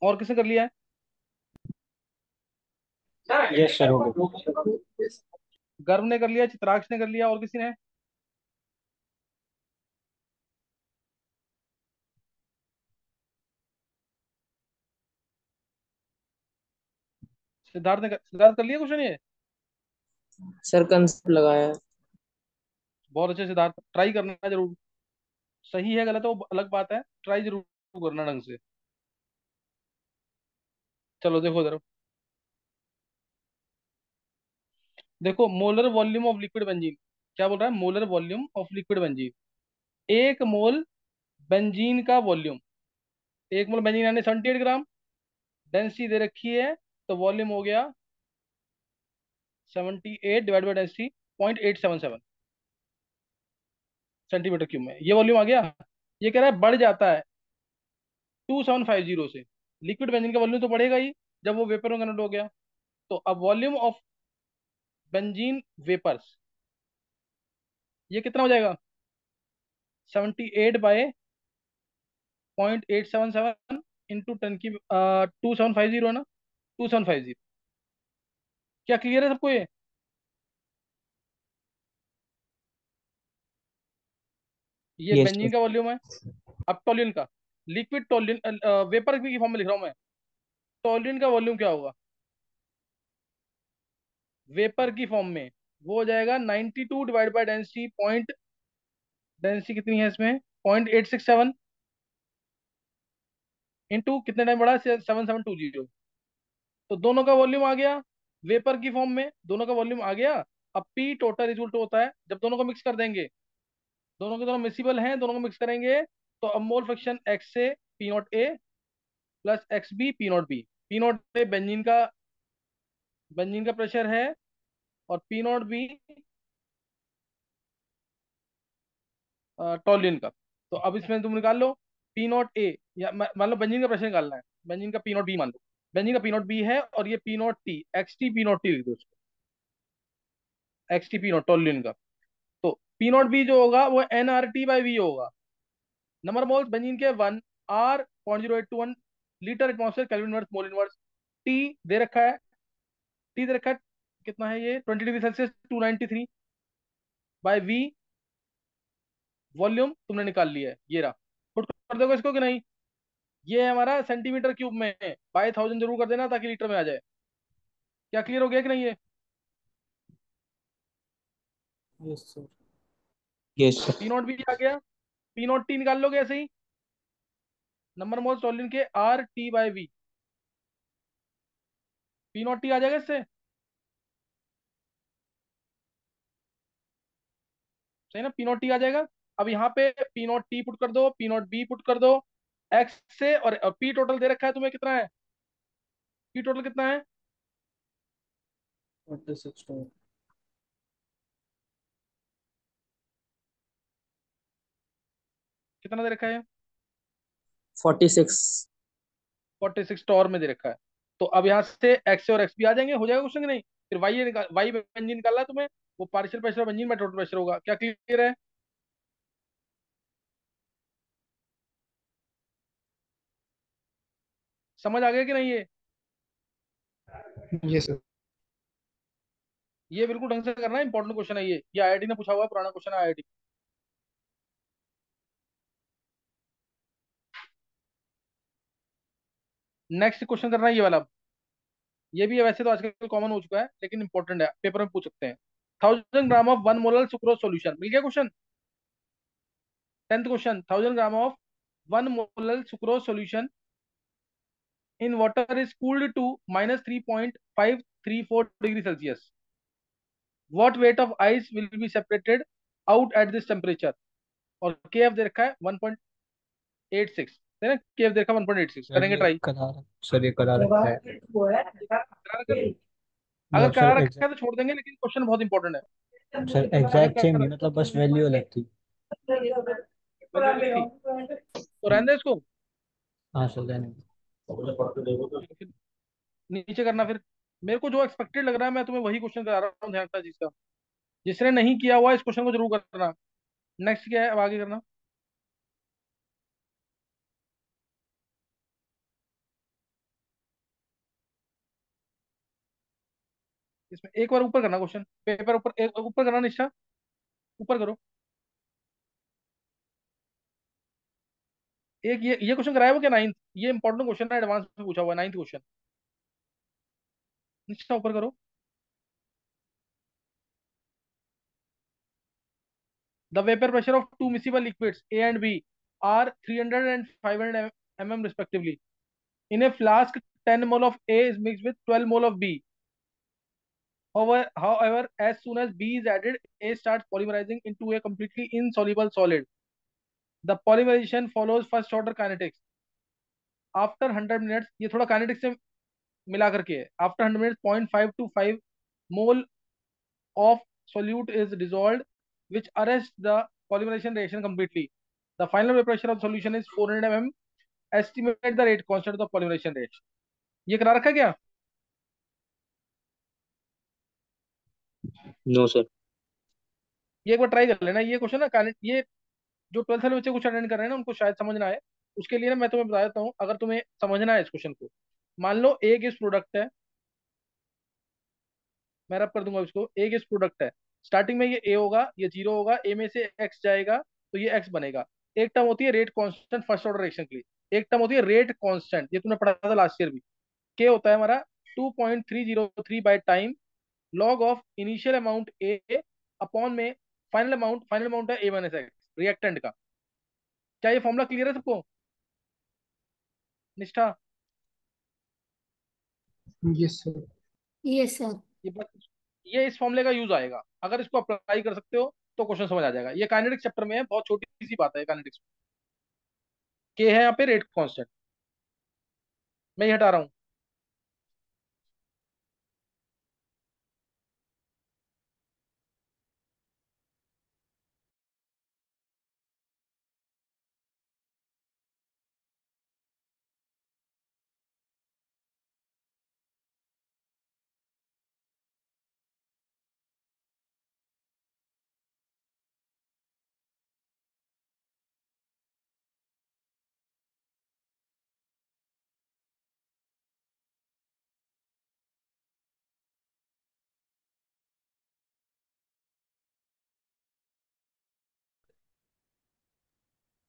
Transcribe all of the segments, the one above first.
और किसने कर लिया है? यस सर, हो गया। गर्व ने कर लिया, चित्राक्ष ने कर लिया, और किसी ने? सिद्धार्थ कर लिया क्वेश्चन ये? सर कंसेप्ट लगाया है। बहुत अच्छे सिद्धार्थ, ट्राई करना जरूर। सही है गलत है वो अलग बात है, ट्राई जरूर करना ढंग से। चलो देखो जरा। देखो, molar volume of liquid benzene. क्या बोल रहा है? Molar volume of liquid benzene. एक मोल बेंजीन का वॉल्यूम। एक मोल बेंजीन यानी 78 ग्राम। डेंसिटी दे रखी है, तो वॉल्यूम हो गया 78 divide by density 0.877 centimetre cube में। ये वॉल्यूम आ गया। ये कह रहा है बढ़ जाता है 2750 से। लिक्विड बेंजीन का वॉल्यूम तो बढ़ेगा ही जब वो वेपर में कन्वर्ट हो गया। तो अब वॉल्यूम ऑफ बेंजीन वेपर्स, ये कितना हो जाएगा? 78/0.877 इंटू 10 की 2750 है ना, 2750। क्या क्लियर है सबको ये? ये यस बेंजीन सर। का वॉल्यूम है। अब टोल्यून का, लिक्विड टोल्यून, वेपर की फॉर्म में लिख रहा हूँ मैं। टोल्यून का वॉल्यूम क्या होगा वेपर की फॉर्म में? वो हो जाएगा 92 divide by density point, density कितनी है इसमें? 0.867 इंटू कितने टाइम बढ़ा? 7720। तो दोनों का वॉल्यूम आ गया वेपर की फॉर्म में, दोनों का वॉल्यूम आ गया। अब पी टोटल रिजल्ट होता है जब दोनों को मिक्स कर देंगे। दोनों के दोनों मिसिबल हैं, दोनों को मिक्स करेंगे तो अब मोल फ्रैक्शन एक्स से P not A plus x B P not B. P not A benzene का प्रेशर है, और पी नॉट बी टॉल्यून का। तो अब इसमें तुम निकाल लो पी नॉट ए, या मान लो बेंजीन का प्रेशर निकालना है, बेंजीन का पी नॉट बी मान लो। बेंजीन का पी नॉट बी है, और ये P not T, X T P not T लिख दो उसको, X T P not toluene का। तो पी नॉट बी जो होगा वो N R T by V होगा। नंबर मोल्स बेंजीन के 1 R 0.0821 litre atmosphere kelvin inverse mole inverse. T दे रखा है, टी दे रखा है कितना है ये? 20 degree Celsius 293 by V. Volume तुमने निकाल लिया है, ये रहा। पुट कर दोगे इसको कि नहीं? ये है हमारा सेंटीमीटर क्यूब में है, बाय 1000 जरूर कर देना ताकि लीटर में आ जाए। क्या क्लियर हो गया कि नहीं ये? Yes sir. Yes sir. P not भी आ गया, पी नॉट टी निकाल लोगे ऐसे ही। नंबर मोल्स टॉल्यून के R T by V, P not T आ जाएगा इससे। सही ना, पी नॉट टी आ जाएगा। अब यहाँ पे पी नॉट टी पुट कर दो, पी नॉट बी पुट कर दो एक्स से, और पी टोटल दे रखा है तुम्हें कितना है? पी टोटल कितना है? 46 to कितना दे रखा है? 46। 46 टॉर में दे रखा है। तो अब यहाँ से एक्स और एक्स भी आ जाएंगे, हो जाएगा क्वेश्चन कि नहीं? फिर वाई बेंजीन निकालना है तुम्हें, वो पार्शियल प्रेशर बेंजीन में टोटल प्रेशर होगा। क्या क्लियर है? समझ आ गया कि नहीं ये? Yes sir. ये बिल्कुल ढंग से करना है, इंपॉर्टेंट क्वेश्चन है ये आईआईटी ने पूछा हुआ है, पुराना क्वेश्चन है आईआईटी। नेक्स्ट क्वेश्चन करना है ये वाला। ये भी है, वैसे तो आजकल कॉमन हो चुका है लेकिन इंपॉर्टेंट है, पेपर में पूछ सकते हैं। 1000 gram of 1 molar sucrose solution, मिल गया क्वेश्चन। 10th question, 1000 gram of 1 molar sucrose solution in water is cooled to -3.534 degree Celsius. What weight of ice will be separated out at this temperature. और K F दे रखा है 1.86, है ना? के F दे रखा है 1.86, सर करेंगे ये ट्राई। करा, सर ये करा रखा है। करा रखा है? नो अगर सर, करा रखा एग्जैक्ट, है तो छोड़ देंगे, लेकिन क्वेश्चन बहुत इंपॉर्टेंट है। सर अगर एग्जैक्ट सेम करा नहीं, मतलब बस वैल्यू अलग थी। वैल्यू अलग थी तो रहने दे इसको। हाँ सर, देने। ठीक है, फिर नीचे करना फिर। मेरे को जो एक्सपेक्टेड लग रहा है मैं तुम्हें वही क्वेश्चन करा रहा हूँ, ध्यान रखना चीज का। जिसने नहीं किया हुआ इस क्वेश्चन को जरूर करना। नेक्स्ट क्या है, अब आगे करना। इसमें एक बार ऊपर करना क्वेश्चन, पेपर ऊपर, ऊपर करना निष्ठा, ऊपर करो। एक ये क्वेश्चन कराया वो क्या, नाइन्थ, ये इंपॉर्टेंट क्वेश्चन है, एडवांस में पूछा हुआ है, नाइन्थ क्वेश्चन। निष्ठा ऊपर करो। The vapour pressure of two miscible liquids A and B are 300 and 500 mm respectively. In a flask, 10 mole of A is mixed with 12 mole of B. However, as soon as B is added, A starts polymerizing into a completely insoluble solid. The polymerization follows first order kinetics. After 100 minutes, ये थोड़ा kinetics से मिला करके है. After 100 minutes, 0.5 to 5 mole of solute is dissolved, which arrests the polymerization reaction completely. The final vapor pressure of solution is 400 mm. Estimate the rate constant of the polymerization rate. ये करा रखा है क्या? No sir. ये एक बार try कर लेना ये क्वेश्चन ना, ये जो 12th वाले बच्चे कुछ अटेंड कर रहे हैं ना, उनको शायद समझ ना आए। उसके लिए ना मैं तुम्हें बता देता हूँ, अगर तुम्हें समझना है इस क्वेश्चन को। मान लो एक इस प्रोडक्ट है, मैं रब कर दूंगा इसको, एक इस प्रोडक्ट है। स्टार्टिंग में ये ए होगा, ये जीरो होगा, ए में से एक्स जाएगा तो ये एक्स बनेगा। एक टर्म होती है rate constant first order reaction के लिए, एक टर्म होती है रेट कांस्टेंट, ये तुमने पढ़ा था लास्ट ईयर भी। के होता है हमारा 2.303 by time log of initial amount A upon में फाइनल अमाउंट है ए माइनस एक्स रिएक्टेंट का। क्या ये फॉर्मूला क्लियर है सबको? निष्ठा, यस सर। Yes sir. ये बस ये इस फॉर्मूले का यूज आएगा, अगर इसको अप्लाई कर सकते हो तो क्वेश्चन समझ आ जाएगा। ये काइनेटिक्स चैप्टर में है, बहुत छोटी सी बात है काइनेटिक्स। के है यहाँ पे रेट कांस्टेंट, मैं ये हटा रहा हूँ।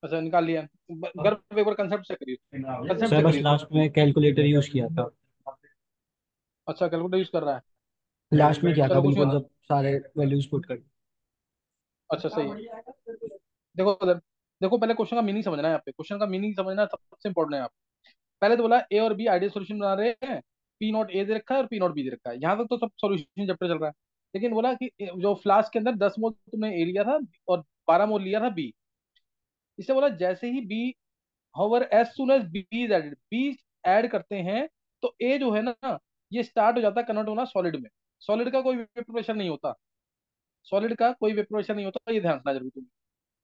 अच्छा निकाल लिया। गर्भ एक बार कंसेप्ट चेक करिए, कंसेप्ट सर चेक बस करिए इसका। लास्ट में कैलकुलेटर यूज किया था। अच्छा कैलकुलेटर यूज कर रहा है, लास्ट में किया था चलो कुछ नहीं बिल्कुल, होता। जब सारे वैल्यूज पुट कर। अच्छा सही है। देखो उधर, देखो पहले क्वेश्चन का मीनिंग समझना है यहाँ पे, क्वेश्चन का मीनिंग समझना सबसे इंपॉर्टेंट है यहाँ पे। पहले तो बोला ए और बी आइडियल सॉल्यूशन बना रहे हैं, पी नॉट ए दे रखा है और पी नॉट बी दे रखा है, यहाँ तक तो सब सॉल्यूशन चैप्टर चल रहा है। लेकिन बोला कि जो फ्लास्क के अंदर 10 मोल तुमने ए लिया था और 12 मोल लिया था बी। इससे बोला जैसे ही B, however as soon as B is added, B add करते हैं तो ए जो है ना, ये स्टार्ट हो जाता है कन्वर्ट होना सॉलिड में। सॉलिड का कोई वेपर प्रेशर नहीं होता, सॉलिड का कोई वेपर प्रेशर नहीं होता, ये ध्यान रखना जरूर तुम्हें,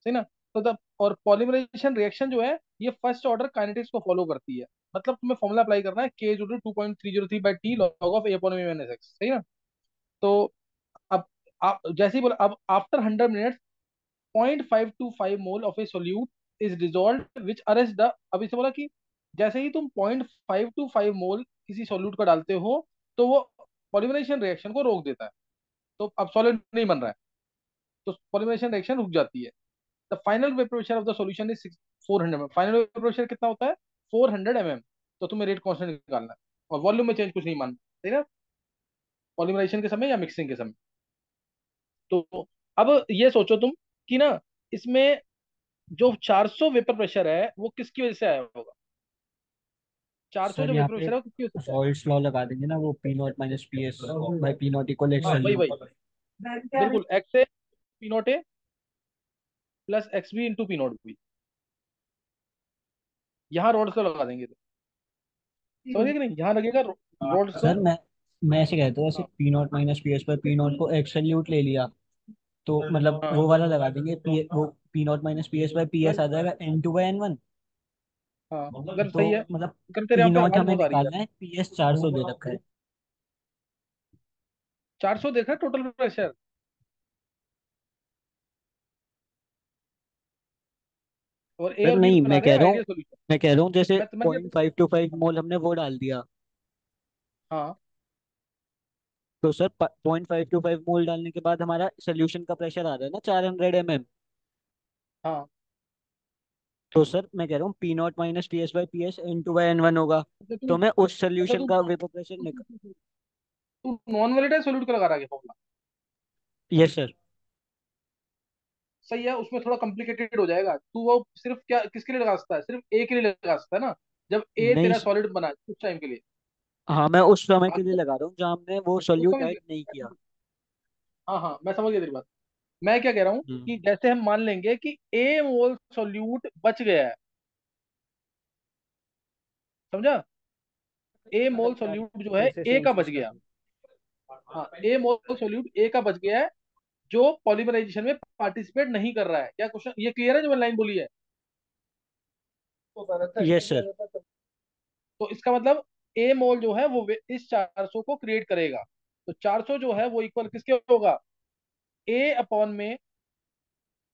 सही ना। तो तब और पॉलीमराइजेशन रिएक्शन जो है ये फर्स्ट ऑर्डर काइनेटिक्स को फॉलो करती है। मतलब तुम्हें फॉर्मूला अप्लाई करना है k is 2.303 by t log of a upon m n s x, सही ना। तो अब आप जैसे ही बोला, अब after 100 minutes 0.525 mole of a solute is dissolve which arrest the, अब इसे बोला कि जैसे ही तुम 0.525 मोल किसी सोल्यूट को डालते हो तो वो पॉलीमराइजेशन रिएक्शन को रोक देता है। तो अब सॉलिड नहीं बन रहा है, तो पॉलीमराइजेशन रिएक्शन रुक जाती है। The final vapour pressure of the solution is 400 mm। Final vapour pressure कितना होता है? 400 mm। तो तुम्हें रेट कांस्टेंट निकालना है और वॉल्यूम में चेंज कुछ नहीं मानना, सही ना, पॉलीमराइजेशन के समय या मिक्सिंग के समय। तो अब ये सोचो तुम कि ना, इसमें जो 400 वेपर प्रेशर है वो किसकी वजह से आया होगा? 400 सर जो यहाँ वेपर पे प्रेशर है वो किसकी वजह से आया? रॉल्स लॉ लगा देंगे ना, वो P naught minus P S by P naught equal x हाँ वही सॉल्यूट। वही, बिल्कुल, x A P not A plus x B into P not B, यहाँ रोड्स को लगा देंगे। तो समझे कि नहीं, यहाँ लगेगा रोड्स को। सर मैं ऐसे कहता हूँ, ऐसे हाँ P naught minus P S पर पी नॉट को एक्स सॉल्यूट ले लिया, तो मतलब हाँ वो वाला लगा देंगे, पी वो P naught minus P S by P S आ जाएगा N2/N1। हाँ, अगर तो सही है। मतलब अगर तेरे पी यहाँ पे नॉट आवाज हमें बहुत आ रही है, निकालना है, पी एस 400 दे रखा है। 400 देखा टोटल प्रेशर, और ए सर और बी नहीं, बना मैं रहे कह हैं रहा हूँ, आइडियल सोल्यूशन। मैं कह रहा हूँ जैसे मैं ये, 0.525 मोल हमने वो डाल दिया, हाँ तो सर 0.525 मोल डालने के बाद हमारा सोल्यूशन का प्रेशर आ रहा है ना 400 mm। हाँ, तो सर मैं कह रहा हूँ P0 - TS/PS N2/N1 होगा। अच्छा तो तुम मैं उस अच्छा सोल्यूशन तुम का वेपर प्रेशर निकाल। तू नॉन वोलेटाइल सॉल्यूट का लगा रहा है फॉर्मूला। Yes sir. सही है, उसमें थोड़ा कॉम्प्लिकेटेड हो जाएगा। तू वो सिर्फ क्या किसके लिए लगा सकता है? सिर्फ ए के लिए लगा सकता है ना, जब ए नहीं तेरा सॉलिड बना है उस टाइम के लिए। हाँ मैं उस समय के लिए बाकी लगा रहा हूँ जहाँ हमने वो तो सोल्यूट समझ ऐड नहीं गया। किया। हाँ हाँ, मैं समझ गया तेरी बात। मैं क्या कह रहा हूँ हम्म। कि जैसे हम मान लेंगे कि ए मोल सॉल्यूट बच गया है, समझा? ए मोल सॉल्यूट जो है फिर से ए सेम का बच चीज गया। करनी। हाँ, ए मोल सॉल्यूट ए का बच गया है, जो पॉलीमराइजेशन में पार्टिसिपेट नहीं कर रहा है। क्या क्वेश्चन ये क्लियर है जो मैंने लाइन बोली है? Yes sir. तो इसका मतलब ए मोल जो है वो इस 400 को क्रिएट करेगा। तो 400 जो है वो इक्वल किसके होगा? ए अपॉन में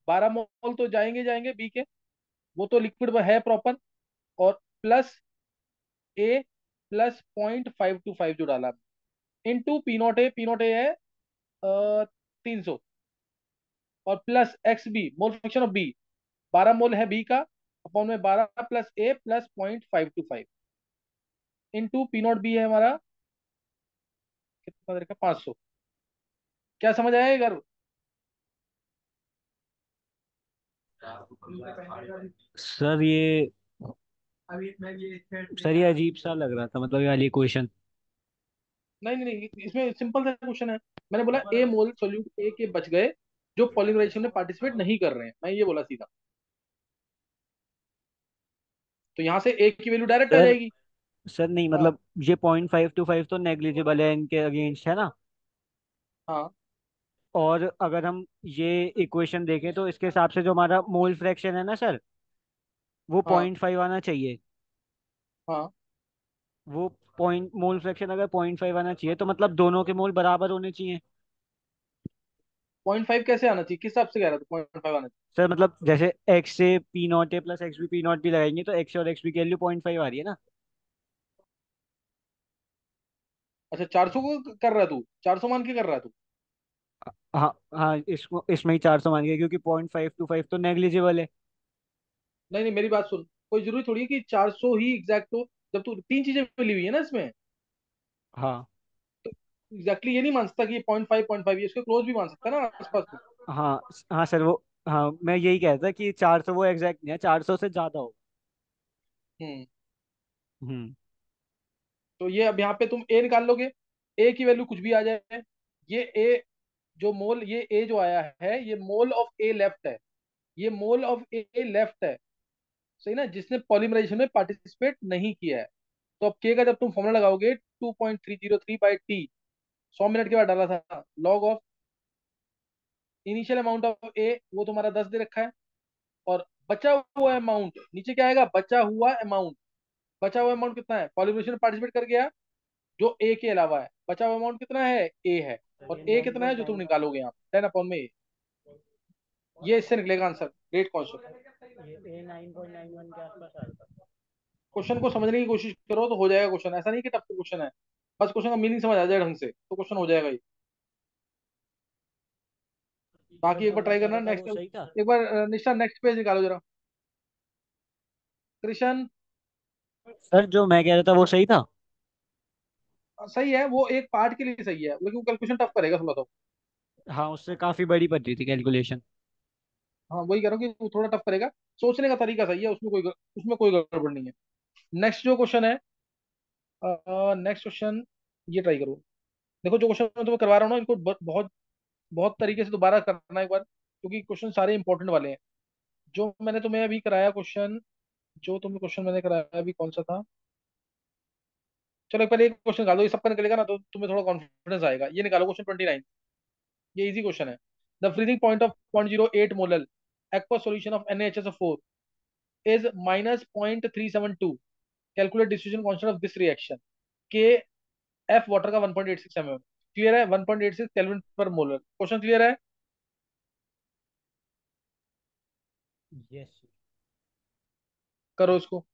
12 मोल तो जाएंगे जाएंगे बी के, वो तो लिक्विड में है प्रॉपर, और प्लस ए प्लस 0.525 जो डाला, इनटू पी नॉट ए है 300, और plus x B mole fraction of B, 12 mole है बी का, अपॉन में 12 plus A plus 0.525 into P not B है हमारा कितना देर का 500। क्या समझ आया ये गर्व? सर ये अजीब सा लग रहा था मतलब ये वाली क्वेश्चन। नहीं नहीं नहीं, इसमें सिंपल सा क्वेश्चन है। मैंने बोला ए मोल सोल्यूट ए के बच गए जो पॉलीमराइजेशन में पार्टिसिपेट नहीं कर रहे हैं, मैं ये बोला सीधा। तो यहाँ से ए की वैल्यू डायरेक्ट आ सर जाएगी। सर नहीं हाँ मतलब ये 0.525 तो नेग्लिजिबल है इनके अगेंस्ट है ना। हाँ और अगर हम ये इक्वेशन देखें तो इसके हिसाब से जो हमारा मोल फ्रैक्शन है ना सर वो हाँ 0.5 आना चाहिए। हाँ। वो पॉइंट मोल फ्रैक्शन अगर 0.5 आना चाहिए तो मतलब दोनों के मोल बराबर होने चाहिए। 0.5 कैसे आना चाहिए? किस हिसाब से कह रहा था 0.5 आना चाहिए? सर मतलब जैसे एक्स से P0 A plus x B P0 भी लगाएंगे तो एक्स और एक्स बी की वैल्यू 0.5 आ रही है ना। अच्छा, 400 को कर रहा है तू? 400 मान के कर रहा है तू? हाँ हाँ इसको इसमें ही 400 मान गए क्योंकि 0.525 तो नेग्लिजिबल है। नहीं नहीं, मेरी बात सुन। कोई जरूरी थोड़ी है कि 400 ही एग्जैक्ट हो, जब तू तीन चीजें मिली हुई है ना इसमें। हाँ एग्जैक्टली ये नहीं मान सकता कि ये 0.5 ये इसके क्लोज भी मान सकता है ना आसपास में। हाँ हाँ सर वो हाँ मैं यही कह रहा था कि 400 वो एग्जैक्ट नहीं है 400 से ज्यादा हो। हम्म। हम्म। तो ये अब यहाँ पे तुम ए निकाल लोगे, ए की वैल्यू कुछ भी आ जाए। ये ए जो मोल, ये ए जो आया है ये मोल ऑफ ए लेफ्ट है, ये मोल ऑफ ए लेफ्ट है, सही ना, जिसने पॉलीमराइजेशन में पार्टिसिपेट नहीं किया है। तो अब के का जब तुम फॉर्मूला लगाओगे 2.303/t, 100 मिनट के बाद डाला था, log of initial amount of a, वो तुम्हारा 10 दे रखा है, और बचा हुआ अमाउंट नीचे क्या आएगा? बचा हुआ अमाउंट। बचा हुआ अमाउंट कितना है? पॉलीमराइजेशन में पार्टिसिपेट कर गया जो ए के अलावा है, बचा हुआ अमाउंट कितना है? ए है। और ए कितना है जो तुम निकालोगे यहाँ 10/में? ये इससे निकलेगा आंसर। Great question. ये 9.91 के आसपास आ रहा था। क्वेश्चन को समझने की कोशिश करो तो हो जाएगा क्वेश्चन, ऐसा नहीं कि टफ क्वेश्चन है। बस क्वेश्चन का मीनिंग समझ आ जाए ढंग से तो क्वेश्चन हो जाएगा ही। सर बाकी एक जो बार मैं ट्राई कह करना रहा था नेक्स्ट। वो सही था। एक बार निशा नेक्स्ट पेज निकालो जरा। कृष्ण। सर जो मैं कह रहा था वो सही था। सही है, वो एक पार्ट के लिए सही है, लेकिन वो कैलकुलेशन टफ करेगा थोड़ा तो। हाँ उससे काफी बड़ी पड़ रही थी कैलकुलेशन। हाँ वही कह रहा हूँ कि वो थोड़ा टफ करेगा। सोचने का तरीका सही है, उसमें कोई गड़बड़ नहीं है। नेक्स्ट जो क्वेश्चन है, नेक्स्ट क्वेश्चन ये ट्राई करो। देखो जो क्वेश्चन मैं तुम्हें करवा रहा हूँ ना, इनको बहुत बहुत तरीके से दोबारा करना एक बार, क्योंकि क्वेश्चन सारे इंपॉर्टेंट वाले हैं। जो मैंने तुम्हें अभी कराया क्वेश्चन, जो तुम्हें क्वेश्चन मैंने कराया अभी कौन सा था? चलो पहले एक क्वेश्चन निकालो, ये सबका निकलेगा ना तो तुम्हें थोड़ा कॉन्फिडेंस आएगा। ये निकालो क्वेश्चन 29। ये इजी क्वेश्चन है। The freezing point of 0.08 molal aqueous solution of NaHSO4 is -0.372. Calculate diffusion constant of this reaction. K F water का 1.86 mm। क्लियर है? 1.86 केल्विन पर मोलर। क्वेश्चन क्लियर है? यस। करो इसको।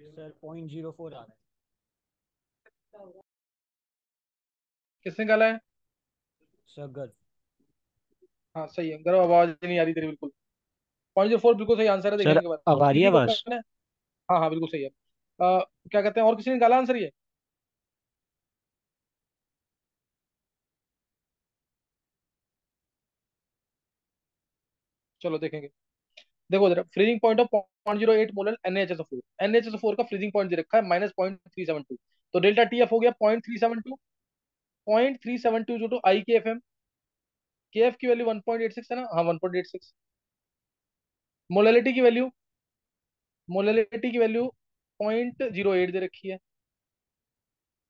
सर 0.04 आ रहा किसने निकाला है? है सर। गर्व। हाँ सही है, गर्व आवाज ही नहीं आ रही तेरी बिल्कुल। 0.04 बिल्कुल सही आंसर है, देखेंगे सर एक बार। अब आ रही है ठीक है आवाज? कौन है? हाँ हाँ बिल्कुल सही है। क्या कहते हैं, और किसी ने निकाला आंसर ये? चलो देखेंगे। देखो जरा, freezing point of 0.08 molar NaHSO4। NaHSO4 का फ्रीजिंग पॉइंट दे रखा है -0.372। तो डेल्टा टी एफ हो गया 0.372। 0.372 जो टू आई के एफ एम। के एफ की वैल्यू 1.86 है ना, हाँ 1.86। मोलैलिटी की वैल्यू, मोलैलिटी की वैल्यू 0.08 दे रखी है।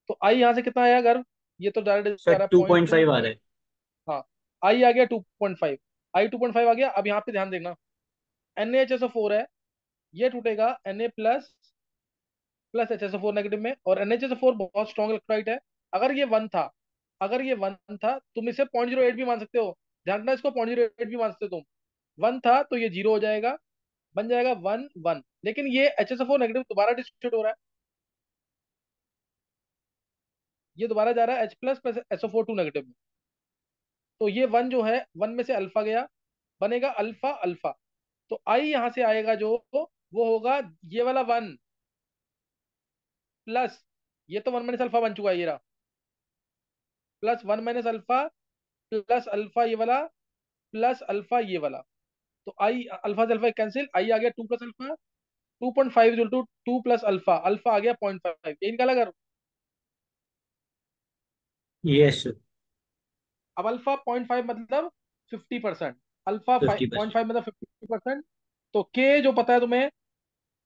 तो आई यहाँ से कितना आया अगर, ये तो डायरेक्ट जा सर रहा है two point point two five आ रहा है। हाँ, आई आ गया 2.5। आई 2.5 आ गया। अब यहाँ पे ध्यान देना, NaHSO4 है, ये टूटेगा Na प्लस HSO4 नेगेटिव में। और NaHSO4 बहुत स्ट्रॉन्ग इलेक्ट्रोलाइट है। अगर ये वन था, अगर ये वन था, तुम इसे 0.08 भी मान सकते हो। ध्यान रखना, इसको 0.08 भी मान सकते हो तुम। वन था तो ये जीरो हो जाएगा, बन जाएगा 1 1। लेकिन ये HSO4 नेगेटिव दोबारा डिस्ट्रीब्यूट हो रहा है, ये दोबारा जा रहा है H plus plus SO4 2 negative में। तो ये वन जो है, वन में से अल्फा गया, बनेगा अल्फा अल्फा। तो आई यहां से आएगा जो, वो होगा ये वाला वन प्लस, ये तो वन माइनस अल्फा बन चुका है ये रहा, plus one minus alpha plus alpha ये वाला प्लस अल्फा ये वाला। तो आई अल्फा से अल्फा कैंसिल, आई आ गया 2 plus alpha. 2.5 is to 2 plus alpha, alpha आ गया 0.5, ये निकाला कर। Yes sir. अब अल्फा 0.5 मतलब 50%, अल्फा 50%। 0.5 मतलब 50%। तो के जो पता है तुम्हें,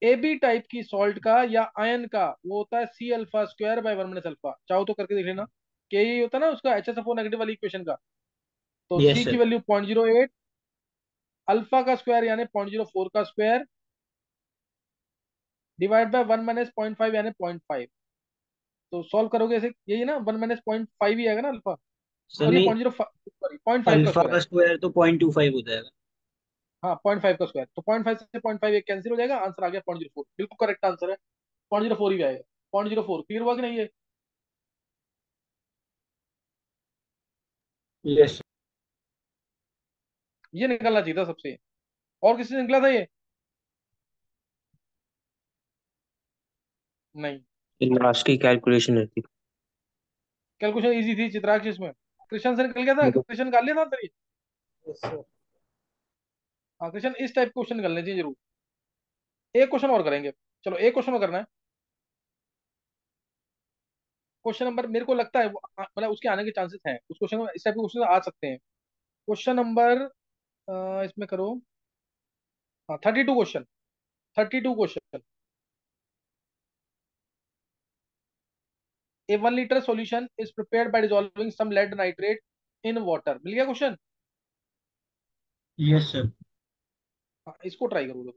ए बी टाइप की सॉल्ट का या आयन का, वो होता है C α² / 1 - अल्फा। चाहो तो करके देख लेना। के ही होता है ना उसका HSFO नेगेटिव वाली इक्वेशन का। तो यस सी की सर। वैल्यू 0.08, अल्फा का स्क्वायर यानी 0.04 का स्क्वायर, डिवाइड बाय 1 - 0.5 यानी 0.5। तो सॉल्व करोगे ऐसे, यही ना, 1 - 0.5 ही आएगा ना अल्फा। सर और ये नहीं, 0.05, सॉरी 0.5 का अल्फा स्क्वायर है। का स्क्वायर तो 0.25 हो जाएगा। हाँ 0.5 का स्क्वायर, तो 0.5 से 0.5 एक कैंसिल हो जाएगा, आंसर आ गया 0.04, बिल्कुल करेक्ट आंसर है। 0.04 ही आएगा। 0.04 क्लियर हुआ कि नहीं है? यस। ये निकलना चाहिए था सबसे। और किसी से निकला था ये? नहीं। लास्ट की कैलकुलेशन रहती। कैलकुलेशन इजी थी चित्राक्ष इसमें। कृष्ण से निकल गया था, कृष्ण निकाल लिया था आंसर ये। Yes sir. हाँ कृष्ण, इस टाइप क्वेश्चन निकलने चाहिए जरूर। एक क्वेश्चन और करेंगे, चलो एक क्वेश्चन और करना है। क्वेश्चन नंबर, मेरे को लगता है मतलब उसके आने के चांसेस हैं, उस क्वेश्चन में इस टाइप के क्वेश्चन आ सकते हैं। क्वेश्चन नंबर, इसमें करो, हाँ 32 question. 32 question. A 1 litre solution is prepared by dissolving some lead nitrate in water. मिल गया क्वेश्चन? Yes sir. हाँ इसको ट्राई करो।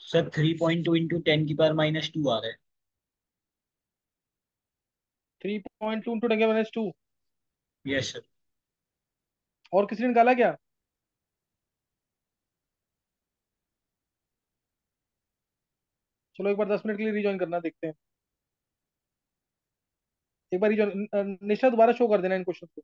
सर 3.2 इंटू 10⁻⁻2 आ रहा है। 3.2 × 10⁻²। Yes sir. और किसी ने निकाला क्या? चलो एक बार 10 मिनट के लिए रिज्वाइन करना, देखते हैं। एक बार रिज्वाइन, निशा दोबारा शो कर देना इन क्वेश्चन को।